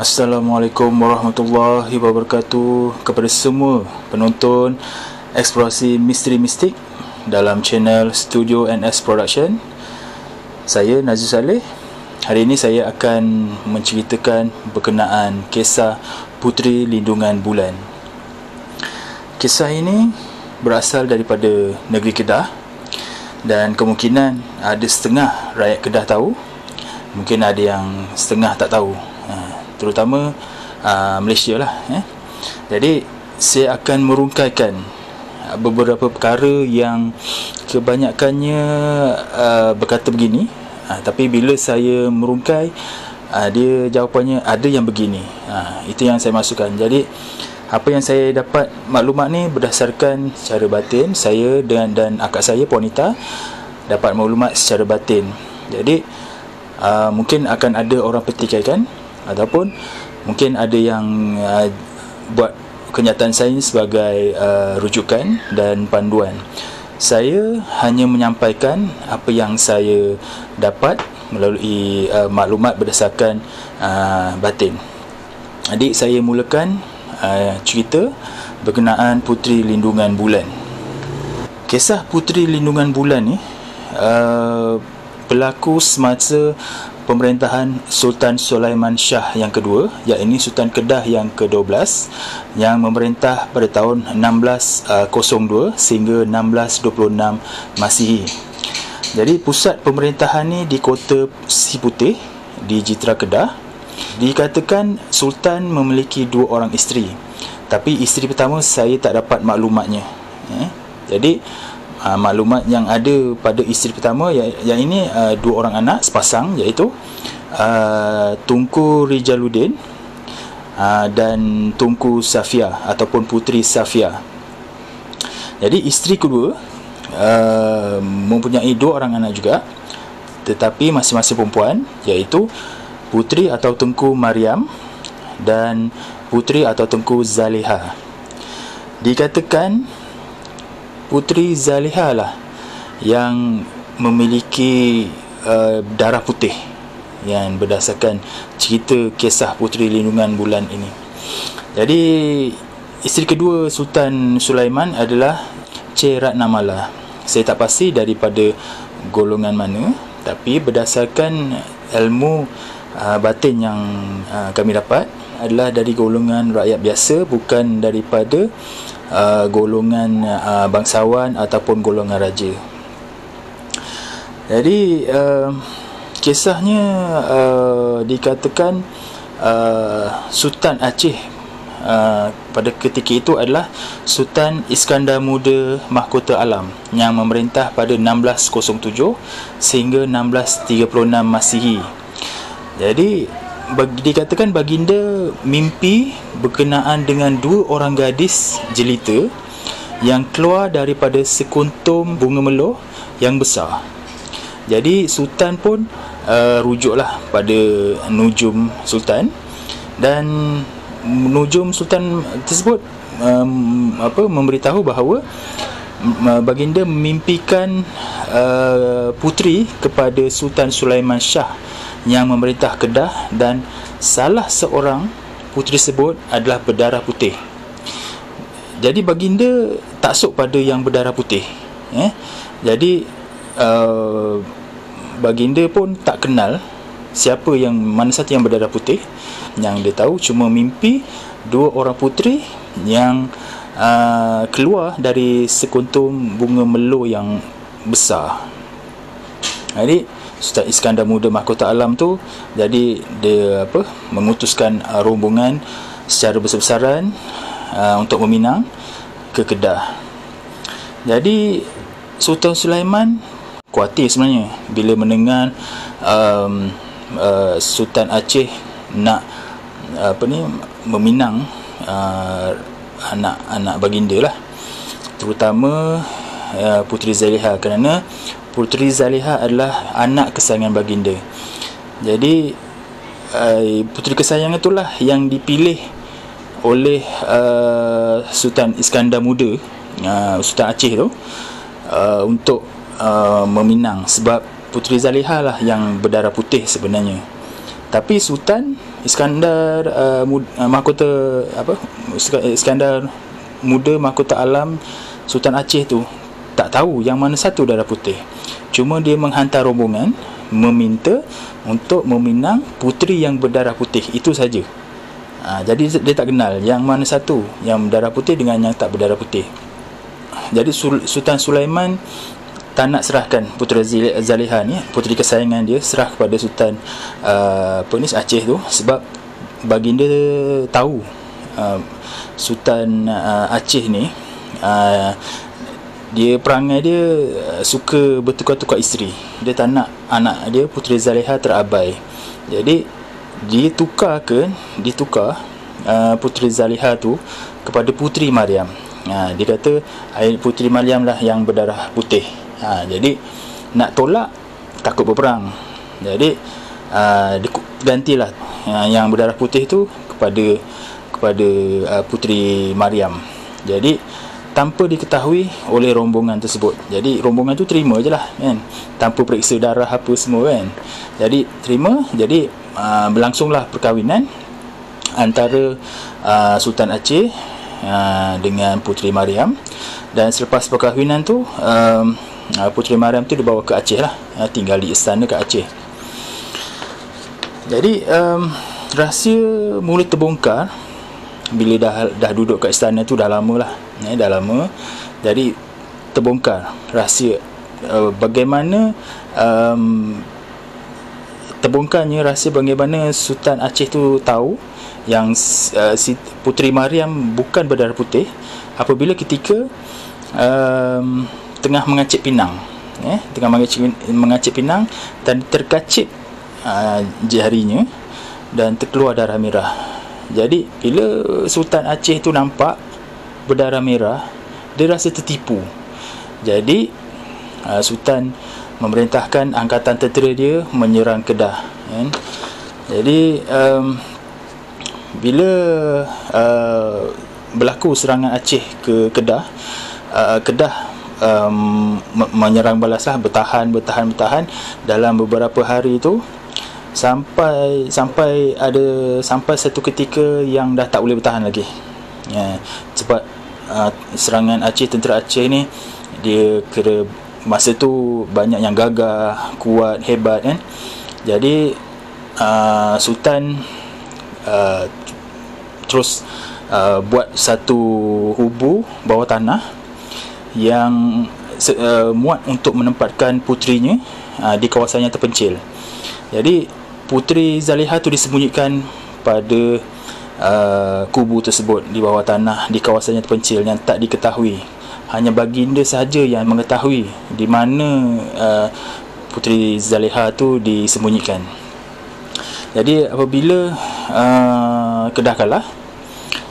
Assalamualaikum warahmatullahi wabarakatuh kepada semua penonton eksplorasi misteri mistik dalam channel Studio NS Production. Saya Nazir Saleh. Hari ini saya akan menceritakan berkenaan kisah Puteri Lindungan Bulan. Kisah ini berasal daripada negeri Kedah dan kemungkinan ada setengah rakyat Kedah tahu, mungkin ada yang setengah tak tahu, terutama Malaysia lah. Jadi saya akan merungkaikan beberapa perkara yang kebanyakannya berkata begini, tapi bila saya merungkai, dia jawapannya ada yang begini. Itu yang saya masukkan. Jadi apa yang saya dapat maklumat ni berdasarkan secara batin. Saya dan akak saya wanita dapat maklumat secara batin. Jadi mungkin akan ada orang petikaikan, ataupun mungkin ada yang buat kenyataan saya sebagai rujukan dan panduan. Saya hanya menyampaikan apa yang saya dapat melalui maklumat berdasarkan batin. Adik saya mulakan cerita berkenaan Puteri Lindungan Bulan. Kisah Puteri Lindungan Bulan ni berlaku semasa pemerintahan Sultan Sulaiman Shah yang kedua, iaitu Sultan Kedah yang ke-12, yang memerintah pada tahun 1602 sehingga 1626 Masihi. Jadi pusat pemerintahan ni di kota Siputih di Jitra Kedah. Dikatakan Sultan memiliki 2 orang isteri, tapi isteri pertama saya tak dapat maklumatnya. Jadi maklumat yang ada pada isteri pertama yang ini 2 orang anak sepasang, iaitu Tunku Rijaluddin dan Tunku Safia ataupun Puteri Safia. Jadi isteri kedua mempunyai 2 orang anak juga, tetapi masing-masing perempuan, iaitu Puteri atau Tunku Mariam dan Puteri atau Tunku Zaliha. Dikatakan Puteri Zaliha lah yang memiliki darah putih, yang berdasarkan cerita kisah Puteri Lindungan Bulan ini. Jadi isteri kedua Sultan Sulaiman adalah Cik Ratnamala. Saya tak pasti daripada golongan mana, tapi berdasarkan ilmu batin yang kami dapat adalah dari golongan rakyat biasa, bukan daripada golongan bangsawan ataupun golongan raja. Jadi kisahnya dikatakan Sultan Aceh pada ketika itu adalah Sultan Iskandar Muda Mahkota Alam yang memerintah pada 1607 sehingga 1636 Masihi. Jadi dikatakan baginda mimpi berkenaan dengan 2 orang gadis jelita yang keluar daripada sekuntum bunga meloh yang besar. Jadi Sultan pun rujuklah pada nujum Sultan, dan nujum Sultan tersebut memberitahu bahawa baginda memimpikan puteri kepada Sultan Sulaiman Shah yang memerintah Kedah, dan salah seorang puteri tersebut adalah berdarah putih. Jadi baginda taksub pada yang berdarah putih. Jadi baginda pun tak kenal siapa yang mana satu yang berdarah putih. Yang dia tahu cuma mimpi 2 orang puteri yang keluar dari sekuntum bunga meloh yang besar. Jadi Sultan Iskandar Muda Mahkota Alam tu, jadi dia mengutuskan rombongan secara besar-besaran untuk meminang ke Kedah. Jadi Sultan Sulaiman khawatir sebenarnya bila mendengar Sultan Aceh nak meminang anak-anak baginda lah, terutama Puteri Zaliha, kerana Puteri Zaliha adalah anak kesayangan baginda. Jadi puteri kesayangan itulah yang dipilih oleh Sultan Iskandar Muda, Sultan Aceh tu, untuk meminang, sebab Puteri Zaliha lah yang berdarah putih sebenarnya. Tapi Sultan Iskandar mahkota Iskandar Muda Mahkota Alam Sultan Aceh tu tak tahu yang mana satu darah putih. Cuma dia menghantar rombongan meminta untuk meminang puteri yang berdarah putih, itu saja. Jadi dia tak kenal yang mana satu yang berdarah putih dengan yang tak berdarah putih. Jadi Sultan Sulaiman tak nak serahkan Puteri Zaliha ni, puteri kesayangan dia, serah kepada Sultan Aceh tu, sebab baginda tahu Sultan Aceh ni dia perangai dia suka bertukar-tukar isteri. Dia tak nak anak dia Puteri Zaliha terabai. Jadi dia tukar Puteri Zaliha tu kepada Puteri Maryam. Dia kata Puteri Maryam lah yang berdarah putih. Jadi nak tolak takut berperang. Jadi dia gantilah yang berdarah putih tu kepada Puteri Maryam. Jadi tanpa diketahui oleh rombongan tersebut. Jadi rombongan tu terima je lah kan, tanpa periksa darah apa semua kan. Jadi terima. Jadi berlangsunglah perkahwinan antara Sultan Aceh dengan Puteri Maryam. Dan selepas perkahwinan tu Puteri Maryam tu dibawa ke Aceh lah, tinggal di istana ke Aceh. Jadi rahsia mula terbongkar bila dah duduk kat istana tu, dah lama lah, dah lama. Jadi terbongkar rahsia bagaimana terbongkarnya rahsia bagaimana Sultan Aceh tu tahu yang si Puteri Maryam bukan berdarah putih apabila ketika tengah mengacip pinang, tengah mengacip pinang dan terkacip jarinya dan terkeluar darah merah. Jadi bila Sultan Aceh tu nampak berdarah merah, dia rasa tertipu. Jadi Sultan memerintahkan angkatan tentera dia menyerang Kedah kan? Jadi bila berlaku serangan Aceh ke Kedah, menyerang balaslah, bertahan dalam beberapa hari tu, sampai satu ketika yang dah tak boleh bertahan lagi. Sebab serangan tentera Aceh ni, dia kira masa tu banyak yang gagah, kuat, hebat kan. Jadi Sultan terus buat satu hubu bawah tanah yang muat untuk menempatkan puterinya di kawasan yang terpencil. Jadi Puteri Zaliha tu disembunyikan pada kubu tersebut di bawah tanah di kawasan yang terpencil yang tak diketahui. Hanya baginda sahaja yang mengetahui di mana Puteri Zaliha tu disembunyikan. Jadi apabila Kedah kalah,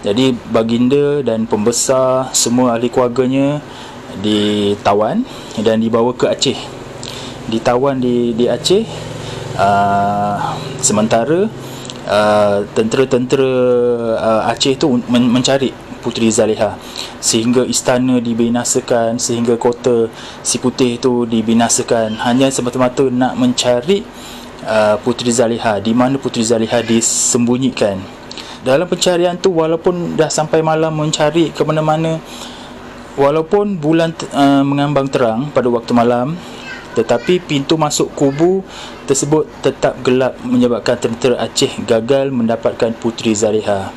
jadi baginda dan pembesar semua ahli keluarganya ditawan dan dibawa ke Aceh. Ditawan di Aceh. Sementara tentera-tentera Aceh tu mencari Puteri Zaliha, sehingga istana dibinasakan, sehingga kota Si Putih tu dibinasakan, hanya semata-mata nak mencari Puteri Zaliha, di mana Puteri Zaliha disembunyikan. Dalam pencarian tu, walaupun dah sampai malam mencari ke mana-mana, walaupun bulan mengambang terang pada waktu malam, tetapi pintu masuk kubu tersebut tetap gelap, menyebabkan tentera Aceh gagal mendapatkan Puteri Zaliha.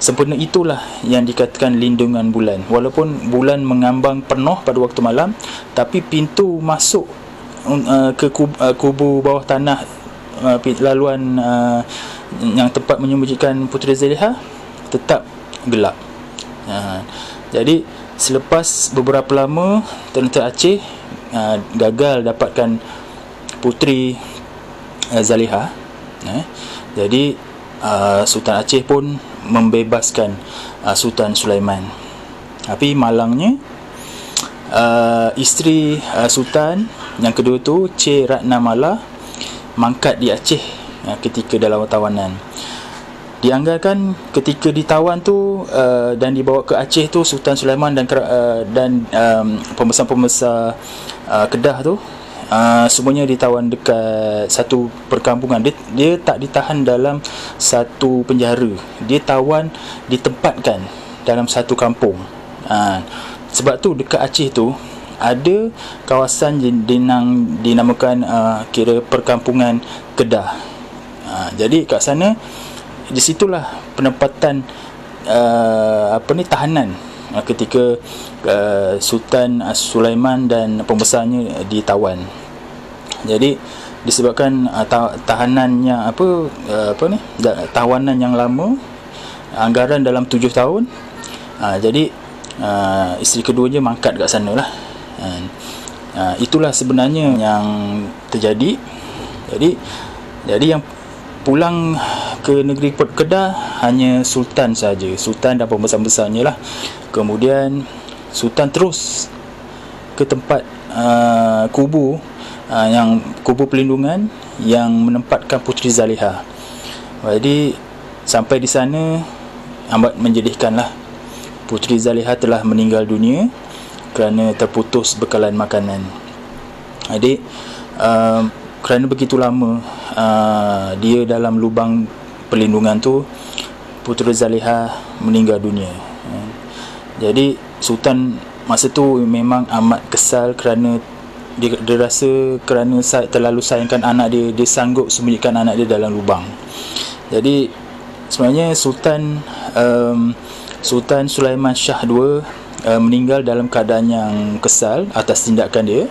Sempena itulah yang dikatakan lindungan bulan. Walaupun bulan mengambang penuh pada waktu malam, tapi pintu masuk ke kubu bawah tanah, laluan yang tempat menyembunyikan Puteri Zaliha tetap gelap. Jadi selepas beberapa lama tentera Aceh gagal dapatkan Puteri Zaliha, jadi Sultan Aceh pun membebaskan Sultan Sulaiman. Tapi malangnya isteri Sultan yang kedua tu, Cik Ratna Mala, mangkat di Aceh ketika dalam tawanan. Dianggarkan ketika ditawan tu dan dibawa ke Aceh tu, Sultan Sulaiman dan pembesar-pembesar Kedah tu semuanya ditawan dekat satu perkampungan. Dia tak ditahan dalam satu penjara, dia tawan ditempatkan dalam satu kampung. Sebab tu dekat Aceh tu ada kawasan dinamakan kira perkampungan Kedah. Jadi kat sana, di situlah penempatan tahanan ketika Sultan Sulaiman dan pembesarnya ditawan. Jadi disebabkan tahanannya tawanan yang lama, anggaran dalam 7 tahun, jadi isteri keduanya mangkat kat sana lah. Itulah sebenarnya yang terjadi. Jadi yang pulang ke negeri Kedah hanya Sultan saja, Sultan dan pembesar-besarnya lah. Kemudian Sultan terus ke tempat kubu perlindungan yang menempatkan Puteri Zaliha. Jadi sampai di sana amat menjadikanlah. Puteri Zaliha telah meninggal dunia kerana terputus bekalan makanan. Jadi kerana begitu lama dia dalam lubang perlindungan tu, Puteri Zaliha meninggal dunia. Jadi Sultan masa tu memang amat kesal kerana dia rasa kerana terlalu sayangkan anak dia, dia sanggup sembunyikan anak dia dalam lubang. Jadi sebenarnya Sultan Sulaiman Shah II meninggal dalam keadaan yang kesal atas tindakan dia.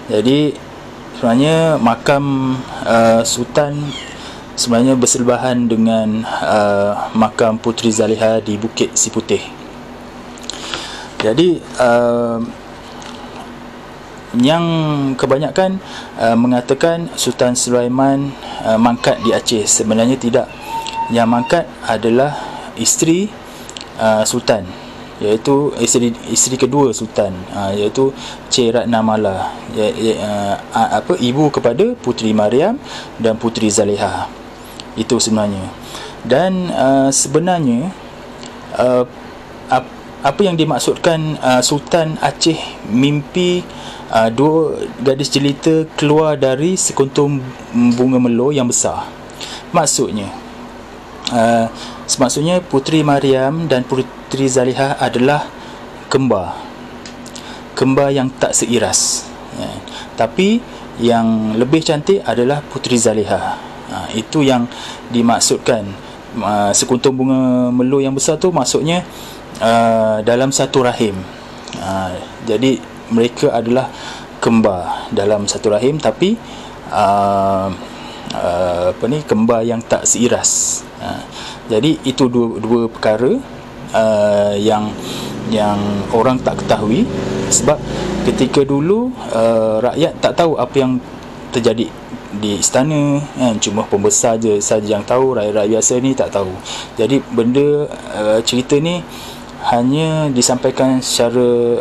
Jadi sebenarnya makam Sultan sebenarnya bersebelahan dengan makam Puteri Zaliha di Bukit Siputih. Jadi yang kebanyakan mengatakan Sultan Sulaiman mangkat di Aceh. Sebenarnya tidak. Yang mangkat adalah isteri Sultan, iaitu isteri kedua Sultan, iaitu Cik Ratna Mala, ibu kepada Puteri Mariam dan Puteri Zaliha. Itu sebenarnya. Dan sebenarnya apa yang dimaksudkan Sultan Aceh mimpi dua gadis jelita keluar dari sekuntum bunga melo yang besar. Maksudnya Puteri Mariam dan Puteri Zaliha adalah kembar yang tak seiras, tapi yang lebih cantik adalah Puteri Zaliha. Itu yang dimaksudkan. Sekuntum bunga melo yang besar tu maksudnya dalam satu rahim. Jadi mereka adalah kembar dalam satu rahim, tapi kembar yang tak seiras. Jadi itu dua perkara yang orang tak ketahui. Sebab ketika dulu rakyat tak tahu apa yang terjadi di istana, cuma pembesar saja yang tahu, rakyat biasa ni tak tahu. Jadi benda cerita ni hanya disampaikan secara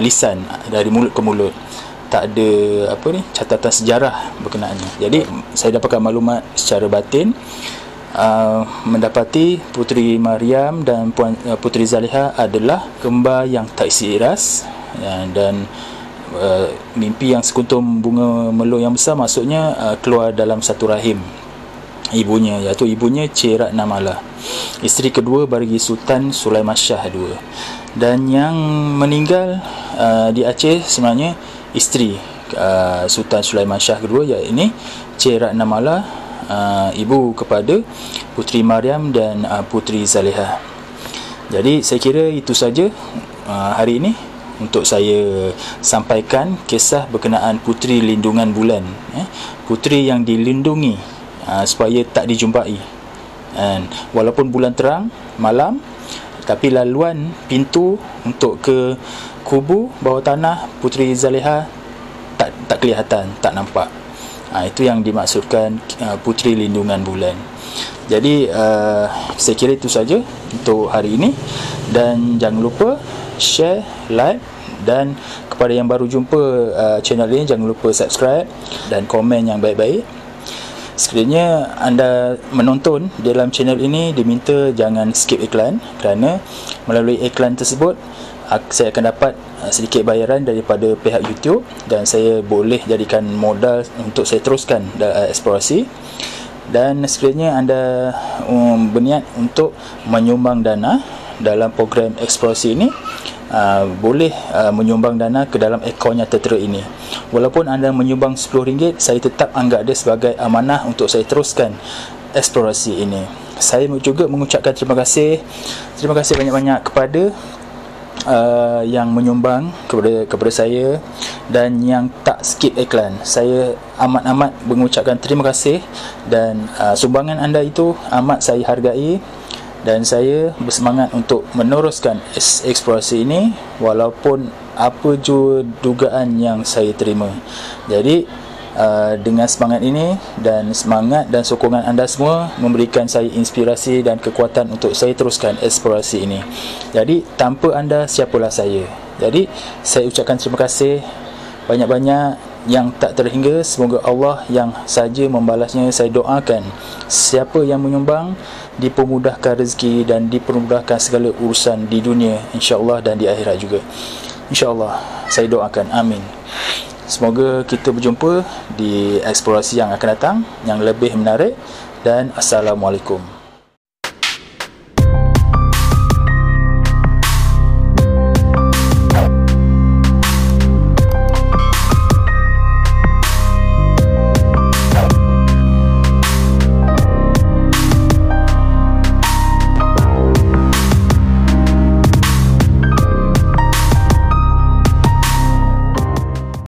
lisan, dari mulut ke mulut. Tak ada catatan sejarah berkenaan. Jadi saya dapatkan maklumat secara batin, mendapati Puteri Mariam dan Puteri Zaliha adalah kembar yang tak seiras, dan mimpi yang sekuntum bunga melo yang besar maksudnya keluar dalam satu rahim ibunya, iaitu ibunya Cik Ratna Mala, isteri kedua bagi Sultan Sulaiman Shah II. Dan yang meninggal di Aceh sebenarnya isteri Sultan Sulaiman Shah II, iaitu Cik Ratna Mala, ibu kepada Puteri Mariam dan Puteri Zaliha. Jadi saya kira itu saja hari ini untuk saya sampaikan kisah berkenaan Puteri Lindungan Bulan, puteri yang dilindungi supaya tak dijumpai. Walaupun bulan terang malam, tapi laluan pintu untuk ke kubu bawah tanah Puteri Zaliha tak kelihatan, tak nampak. Itu yang dimaksudkan Puteri Lindungan Bulan. Jadi saya kira itu saja untuk hari ini. Dan jangan lupa share, like, dan kepada yang baru jumpa channel ini, jangan lupa subscribe dan komen yang baik-baik. Sekiranya anda menonton dalam channel ini, diminta jangan skip iklan, kerana melalui iklan tersebut saya akan dapat sedikit bayaran daripada pihak YouTube, dan saya boleh jadikan modal untuk saya teruskan eksplorasi. Dan sekiranya anda berniat untuk menyumbang dana dalam program eksplorasi ini, boleh menyumbang dana ke dalam akaun yang tertera ini. Walaupun anda menyumbang RM10, saya tetap anggap dia sebagai amanah untuk saya teruskan eksplorasi ini. Saya juga mengucapkan terima kasih banyak-banyak kepada yang menyumbang kepada saya dan yang tak skip iklan. Saya amat mengucapkan terima kasih, dan sumbangan anda itu amat saya hargai, dan saya bersemangat untuk meneruskan eksplorasi ini walaupun apa jua dugaan yang saya terima. Jadi dengan semangat ini dan semangat dan sokongan anda semua memberikan saya inspirasi dan kekuatan untuk saya teruskan eksplorasi ini. Jadi tanpa anda, siapalah saya. Jadi saya ucapkan terima kasih banyak-banyak yang tak terhingga. Semoga Allah yang saja membalasnya. Saya doakan siapa yang menyumbang dipermudahkan rezeki dan dipermudahkan segala urusan di dunia, insya-Allah, dan di akhirat juga, insya-Allah. Saya doakan, amin. Semoga kita berjumpa di eksplorasi yang akan datang yang lebih menarik, dan Assalamualaikum.